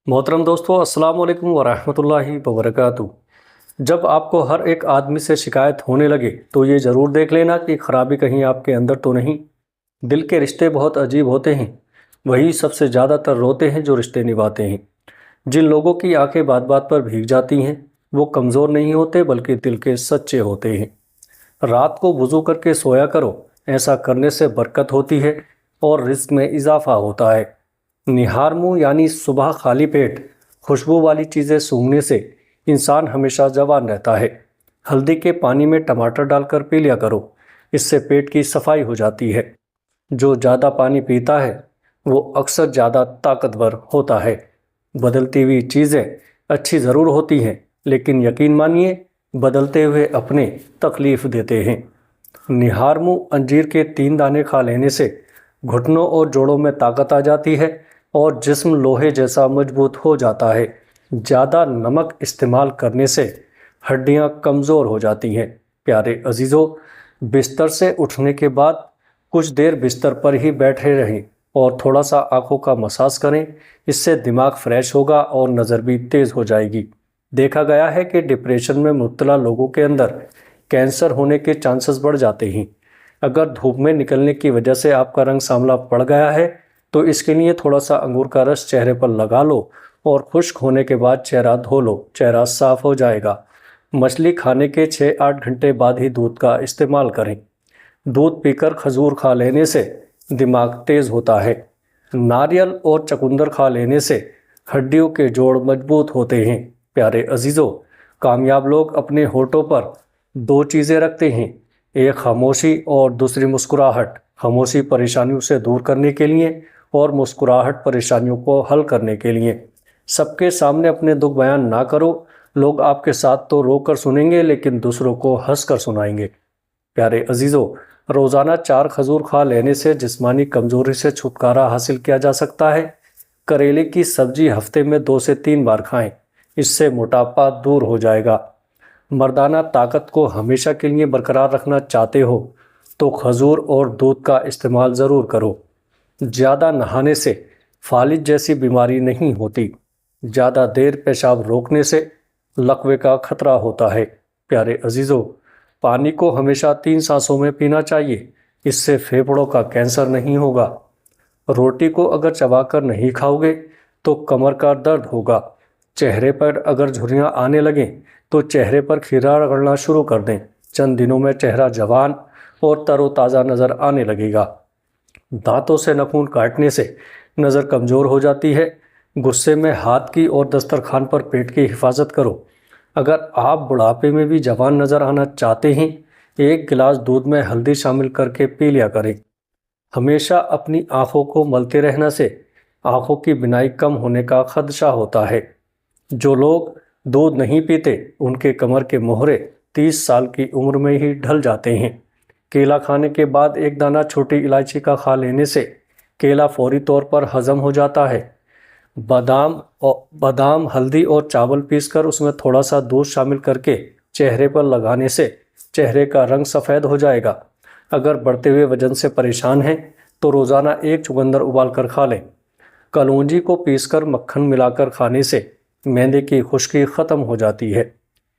محترم دوستو، السلام علیکم ورحمۃ اللہ وبرکاتہ۔ جب آپ کو ہر ایک آدمی سے شکایت ہونے لگے تو یہ ضرور دیکھ لینا کہ خرابی کہیں آپ کے اندر تو نہیں۔ دل کے رشتے بہت عجیب ہوتے ہیں، وہی سب سے زیادہ تر روتے ہیں جو رشتے نبھاتے ہیں۔ جن لوگوں کی آنکھیں بات بات پر بھیگ جاتی ہیں وہ کمزور نہیں ہوتے بلکہ دل کے سچے ہوتے ہیں۔ رات کو وضو کر کے سویا کرو، ایسا کرنے سے برکت ہوتی ہے اور رزق میں اضافہ ہوتا ہے۔ نہار منہ یعنی صبح خالی پیٹ خوشبو والی چیزیں سونگھنے سے انسان ہمیشہ جوان رہتا ہے۔ ہلدی کے پانی میں ٹماٹر ڈال کر پی لیا کرو، اس سے پیٹ کی صفائی ہو جاتی ہے۔ جو زیادہ پانی پیتا ہے وہ اکثر زیادہ طاقتور ہوتا ہے۔ بدلتی ہوئی چیزیں اچھی ضرور ہوتی ہیں لیکن یقین مانیے بدلتے ہوئے اپنے تکلیف دیتے ہیں۔ نہار منہ انجیر کے 3 دانے کھا لینے سے گھٹنوں اور جوڑوں میں طاقت آ جاتی ہے اور جسم لوہے جیسا مضبوط ہو جاتا ہے۔ زیادہ نمک استعمال کرنے سے ہڈیاں کمزور ہو جاتی ہیں۔ پیارے عزیزو، بستر سے اٹھنے کے بعد کچھ دیر بستر پر ہی بیٹھے رہیں اور تھوڑا سا آنکھوں کا مساج کریں، اس سے دماغ فریش ہوگا اور نظر بھی تیز ہو جائے گی۔ دیکھا گیا ہے کہ ڈپریشن میں مبتلا لوگوں کے اندر کینسر ہونے کے چانسز بڑھ جاتے ہیں۔ اگر دھوپ میں نکلنے کی وجہ سے آپ کا رنگ سانولا پڑ گیا ہے تو اس کے لیے تھوڑا سا انگور کا رس چہرے پر لگا لو اور خشک ہونے کے بعد چہرہ دھو لو، چہرہ صاف ہو جائے گا۔ مچھلی کھانے کے 6-8 گھنٹے بعد ہی دودھ کا استعمال کریں۔ دودھ پی کر کھجور کھا لینے سے دماغ تیز ہوتا ہے۔ ناریل اور چقندر کھا لینے سے ہڈیوں کے جوڑ مضبوط ہوتے ہیں۔ پیارے عزیزو، کامیاب لوگ اپنے ہونٹوں پر 2 چیزیں رکھتے ہیں، ایک خاموشی اور دوسری مسکراہٹ۔ خاموشی پریشانیوں سے دور کرنے کے لیے اور مسکراہٹ پریشانیوں کو حل کرنے کے لیے۔ سب کے سامنے اپنے دکھ بیان نہ کرو، لوگ آپ کے ساتھ تو رو کر سنیں گے لیکن دوسروں کو ہنس کر سنائیں گے۔ پیارے عزیزو، روزانہ 4 کھجور کھا لینے سے جسمانی کمزوری سے چھٹکارا حاصل کیا جا سکتا ہے۔ کریلے کی سبزی ہفتے میں 2 سے 3 بار کھائیں، اس سے موٹاپا دور ہو جائے گا۔ مردانہ طاقت کو ہمیشہ کے لیے برقرار رکھنا چاہتے ہو تو کھجور اور دودھ کا استعمال ضرور کرو۔ زیادہ نہانے سے فالج جیسی بیماری نہیں ہوتی۔ زیادہ دیر پیشاب روکنے سے لقوے کا خطرہ ہوتا ہے۔ پیارے عزیزو، پانی کو ہمیشہ 3 سانسوں میں پینا چاہیے، اس سے پھیپھڑوں کا کینسر نہیں ہوگا۔ روٹی کو اگر چبا کر نہیں کھاؤ گے تو کمر کا درد ہوگا۔ چہرے پر اگر جھریاں آنے لگیں تو چہرے پر کھیرا رگڑنا شروع کر دیں، چند دنوں میں چہرہ جوان اور تر و تازہ نظر آنے لگے گا۔ دانتوں سے ناخن کاٹنے سے نظر کمزور ہو جاتی ہے۔ غصے میں ہاتھ کی اور دسترخوان پر پیٹ کی حفاظت کرو۔ اگر آپ بڑھاپے میں بھی جوان نظر آنا چاہتے ہیں، 1 گلاس دودھ میں ہلدی شامل کر کے پی لیا کریں۔ ہمیشہ اپنی آنکھوں کو ملتے رہنے سے آنکھوں کی بینائی کم ہونے کا خدشہ ہوتا ہے۔ جو لوگ دودھ نہیں پیتے ان کے کمر کے مہرے 30 سال کی عمر میں ہی ڈھل جاتے ہیں۔ کیلا کھانے کے بعد 1 دانہ چھوٹی الائچی کا کھا لینے سے کیلا فوری طور پر ہضم ہو جاتا ہے۔ بادام، ہلدی اور چاول پیس کر اس میں تھوڑا سا دودھ شامل کر کے چہرے پر لگانے سے چہرے کا رنگ سفید ہو جائے گا۔ اگر بڑھتے ہوئے وزن سے پریشان ہیں تو روزانہ 1 چقندر ابال کر کھا لیں۔ کلونجی کو پیس کر مکھن ملا کر کھانے سے معدے کی خشکی ختم ہو جاتی ہے۔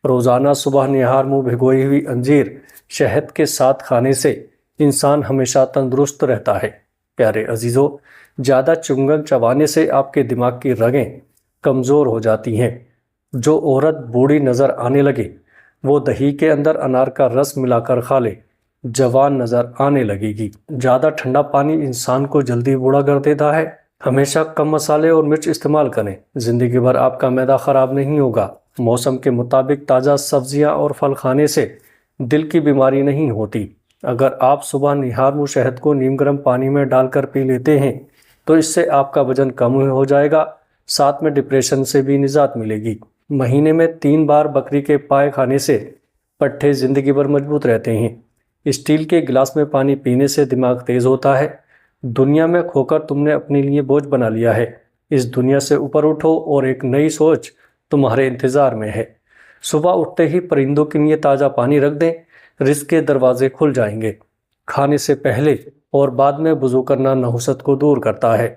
روزانہ صبح نہار منہ بھگوئی ہوئی انجیر شہد کے ساتھ کھانے سے انسان ہمیشہ تندرست رہتا ہے۔ پیارے عزیزو، زیادہ چنگن چبانے سے آپ کے دماغ کی رگیں کمزور ہو جاتی ہیں۔ جو عورت بوڑھی نظر آنے لگے وہ دہی کے اندر انار کا رس ملا کر کھا لے، جوان نظر آنے لگے گی۔ زیادہ ٹھنڈا پانی انسان کو جلدی بوڑھا کر دیتا ہے۔ ہمیشہ کم مسالے اور مرچ استعمال کریں، زندگی بھر آپ کا معدہ خراب نہیں ہوگا۔ موسم کے مطابق تازہ سبزیاں اور پھل کھانے سے دل کی بیماری نہیں ہوتی۔ اگر آپ صبح نہار منہ شہد کو نیم گرم پانی میں ڈال کر پی لیتے ہیں تو اس سے آپ کا وزن کم ہو جائے گا، ساتھ میں ڈپریشن سے بھی نجات ملے گی۔ مہینے میں 3 بار بکری کے پائے کھانے سے پٹھے زندگی بھر مضبوط رہتے ہیں۔ اسٹیل کے گلاس میں پانی پینے سے دماغ تیز ہوتا ہے۔ دنیا میں کھو کر تم نے اپنے لیے بوجھ بنا لیا ہے، اس دنیا سے اوپر اٹھو اور ایک نئی سوچ تمہارے انتظار میں ہے۔ صبح اٹھتے ہی پرندوں کے لیے تازہ پانی رکھ دیں، رزق کے دروازے کھل جائیں گے۔ کھانے سے پہلے اور بعد میں وضو کرنا نحوست کو دور کرتا ہے۔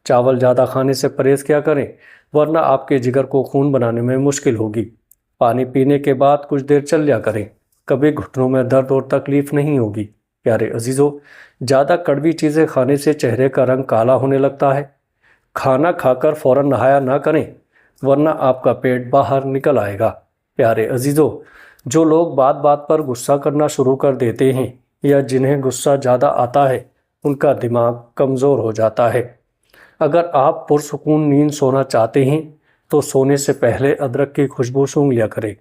چاول زیادہ کھانے سے پرہیز کیا کریں ورنہ آپ کے جگر کو خون بنانے میں مشکل ہوگی۔ پانی پینے کے بعد کچھ دیر چل لیا کریں، کبھی گھٹنوں میں درد اور تکلیف نہیں ہوگی۔ پیارے عزیزو، زیادہ کڑوی چیزیں کھانے سے چہرے کا رنگ کالا ہونے لگتا ہے۔ کھانا کھا کر فوراً نہایا نہ کریں، ورنہ آپ کا پیٹ باہر نکل آئے گا۔ پیارے عزیزو، جو لوگ بات بات پر غصہ کرنا شروع کر دیتے ہیں یا جنہیں غصہ زیادہ آتا ہے، ان کا دماغ کمزور ہو جاتا ہے۔ اگر آپ پرسکون نیند سونا چاہتے ہیں تو سونے سے پہلے ادرک کی خوشبو سونگھ لیا کریں،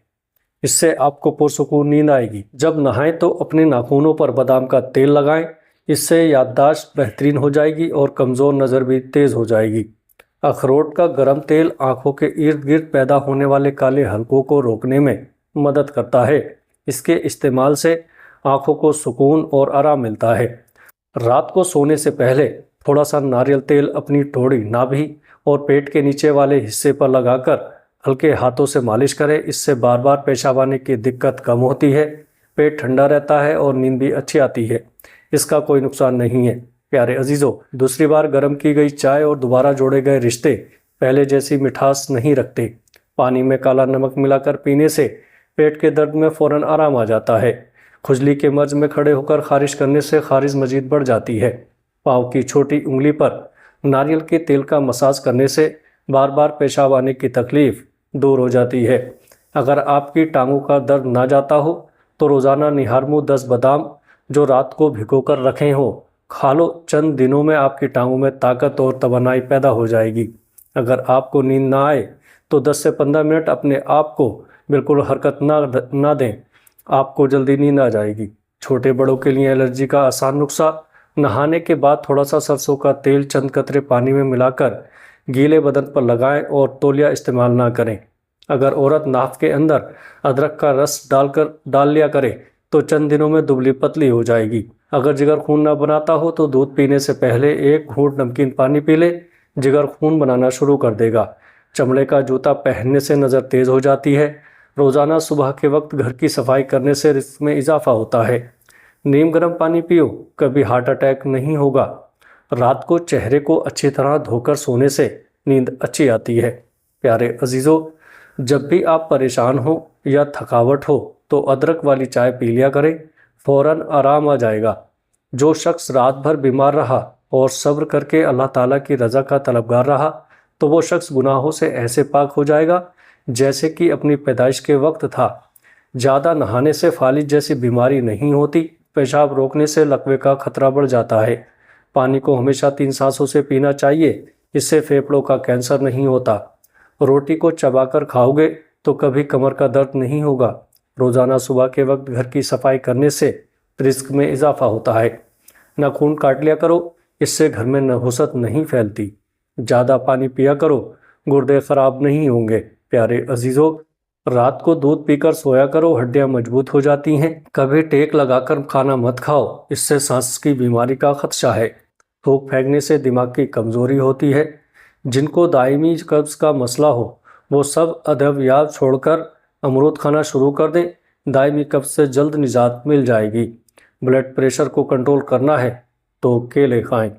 اس سے آپ کو پرسکون نیند آئے گی۔ جب نہائیں تو اپنے ناخنوں پر بادام کا تیل لگائیں، اس سے یادداشت بہترین ہو جائے گی اور کمزور نظر بھی تیز ہو جائے گی۔ اخروٹ کا گرم تیل آنکھوں کے ارد گرد پیدا ہونے والے کالے حلقوں کو روکنے میں مدد کرتا ہے۔ اس کے استعمال سے آنکھوں کو سکون اور آرام ملتا ہے۔ رات کو سونے سے پہلے تھوڑا سا ناریل تیل اپنی ٹھوڑی، نابھی اور پیٹ کے نیچے والے حصے پر لگا کر ہلکے ہاتھوں سے مالش کریں۔ اس سے بار بار پیشاب آنے کی دقت کم ہوتی ہے، پیٹ ٹھنڈا رہتا ہے اور نیند بھی اچھی آتی ہے۔ اس کا کوئی نقصان نہیں ہے۔ پیارے عزیزو، دوسری بار گرم کی گئی چائے اور دوبارہ جوڑے گئے رشتے پہلے جیسی مٹھاس نہیں رکھتے۔ پانی میں کالا نمک ملا کر پینے سے پیٹ کے درد میں فوراً آرام آ جاتا ہے۔ کھجلی کے مرض میں کھڑے ہو کر خارش کرنے سے خارش مزید بڑھ جاتی ہے۔ پاؤں کی چھوٹی انگلی پر ناریل کے تیل کا مساج کرنے سے بار بار پیشاب آنے کی تکلیف دور ہو جاتی ہے۔ اگر آپ کی ٹانگوں کا درد نہ جاتا ہو تو روزانہ نہارمو 10 بادام جو رات کو بھگو کر رکھے ہوں کھا لو۔ چند دنوں میں آپ کی ٹانگوں میں طاقت اور توانائی پیدا ہو جائے گی۔ اگر آپ کو نیند نہ آئے تو 10 سے 15 منٹ اپنے آپ کو بالکل حرکت نہ دیں، آپ کو جلدی نیند آ جائے گی۔ چھوٹے بڑوں کے لیے الرجی کا آسان نسخہ: نہانے کے بعد تھوڑا سا سرسوں کا تیل چند قطرے پانی میں ملا کر گیلے بدن پر لگائیں اور تولیہ استعمال نہ کریں۔ اگر عورت ناف کے اندر ادرک کا رس ڈال لیا کرے تو چند دنوں میں دبلی پتلی ہو جائے گی۔ اگر جگر خون نہ بناتا ہو تو دودھ پینے سے پہلے 1 گھونٹ نمکین پانی پی لے، جگر خون بنانا شروع کر دے گا۔ چمڑے کا جوتا پہننے سے نظر تیز ہو جاتی ہے۔ روزانہ صبح کے وقت گھر کی صفائی کرنے سے رزق میں اضافہ ہوتا ہے۔ نیم گرم پانی پیو، کبھی ہارٹ اٹیک نہیں ہوگا۔ رات کو چہرے کو اچھی طرح دھو کر سونے سے نیند اچھی آتی ہے۔ پیارے عزیزو، جب بھی آپ پریشان ہو یا تھکاوٹ ہو تو ادرک والی چائے پی لیا کریں، فوراً آرام آ جائے گا۔ جو شخص رات بھر بیمار رہا اور صبر کر کے اللہ تعالیٰ کی رضا کا طلبگار رہا تو وہ شخص گناہوں سے ایسے پاک ہو جائے گا جیسے کہ اپنی پیدائش کے وقت تھا۔ زیادہ نہانے سے فالج جیسی بیماری نہیں ہوتی۔ پیشاب روکنے سے لقوے کا خطرہ بڑھ جاتا ہے۔ پانی کو ہمیشہ 3 سانسوں سے پینا چاہیے، اس سے پھیپھڑوں کا کینسر نہیں ہوتا۔ روٹی کو چبا کر کھاؤ گے تو کبھی کمر کا درد نہیں ہوگا۔ روزانہ صبح کے وقت گھر کی صفائی کرنے سے رزق میں اضافہ ہوتا ہے۔ ناخن کاٹ لیا کرو، اس سے گھر میں نحوست نہیں پھیلتی۔ زیادہ پانی پیا کرو، گردے خراب نہیں ہوں گے۔ پیارے عزیزو، رات کو دودھ پی کر سویا کرو، ہڈیاں مضبوط ہو جاتی ہیں۔ کبھی ٹیک لگا کر کھانا مت کھاؤ، اس سے سانس کی بیماری کا خدشہ ہے۔ تھوک پھینکنے سے دماغ کی کمزوری ہوتی ہے۔ جن کو دائمی قبض کا مسئلہ ہو وہ سب ادویات چھوڑ کر امرود کھانا شروع کر دیں، دائمی قبض سے جلد نجات مل جائے گی۔ بلڈ پریشر کو کنٹرول کرنا ہے تو کیلے کھائیں۔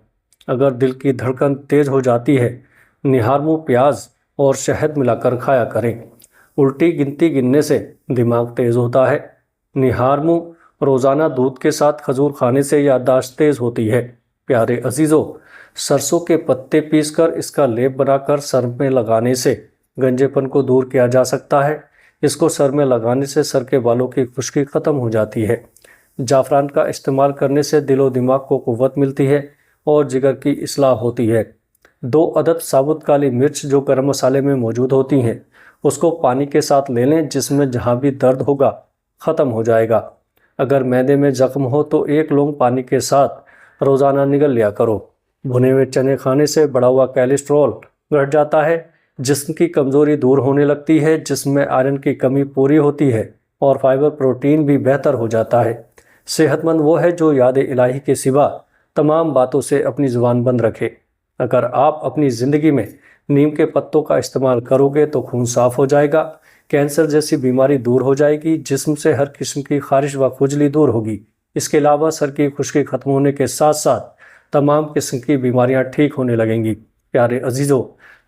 اگر دل کی دھڑکن تیز ہو جاتی ہے، نہارمو پیاز اور شہد ملا کر کھایا کریں۔ الٹی گنتی گننے سے دماغ تیز ہوتا ہے۔ نہارمو روزانہ دودھ کے ساتھ کھجور کھانے سے یادداشت تیز ہوتی ہے۔ پیارے عزیزو، سرسوں کے پتے پیس کر اس کا لیپ بنا کر سر میں لگانے سے گنجے پن کو دور کیا جا سکتا ہے۔ اس کو سر میں لگانے سے سر کے بالوں کی خشکی ختم ہو جاتی ہے۔ جعفران کا استعمال کرنے سے دل و دماغ کو قوت ملتی ہے اور جگر کی اصلاح ہوتی ہے۔ 2 عدد ثابت کالی مرچ جو گرم مسالے میں موجود ہوتی ہیں، اس کو پانی کے ساتھ لے لیں، جس میں جہاں بھی درد ہوگا ختم ہو جائے گا۔ اگر معدے میں زخم ہو تو 1 لونگ پانی کے ساتھ روزانہ نگل لیا کرو۔ بھنے ہوئے چنے کھانے سے بڑھا ہوا کولیسٹرول گھٹ جاتا ہے، جسم کی کمزوری دور ہونے لگتی ہے، جسم میں آئرن کی کمی پوری ہوتی ہے اور فائبر پروٹین بھی بہتر ہو جاتا ہے۔ صحت مند وہ ہے جو یاد الہی کے سوا تمام باتوں سے اپنی زبان بند رکھے۔ اگر آپ اپنی زندگی میں نیم کے پتوں کا استعمال کرو گے تو خون صاف ہو جائے گا، کینسر جیسی بیماری دور ہو جائے گی، جسم سے ہر قسم کی خارش و کھجلی دور ہوگی۔ اس کے علاوہ سر کی خشکی ختم ہونے کے ساتھ ساتھ تمام قسم کی بیماریاں ٹھیک ہونے لگیں گی۔ پیارے عزیزو،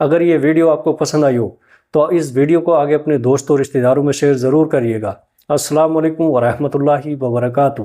اگر یہ ویڈیو آپ کو پسند آئی ہو تو اس ویڈیو کو آگے اپنے دوستوں اور رشتہ داروں میں شیئر ضرور کریے گا۔ السلام علیکم ورحمۃ اللہ وبرکاتہ۔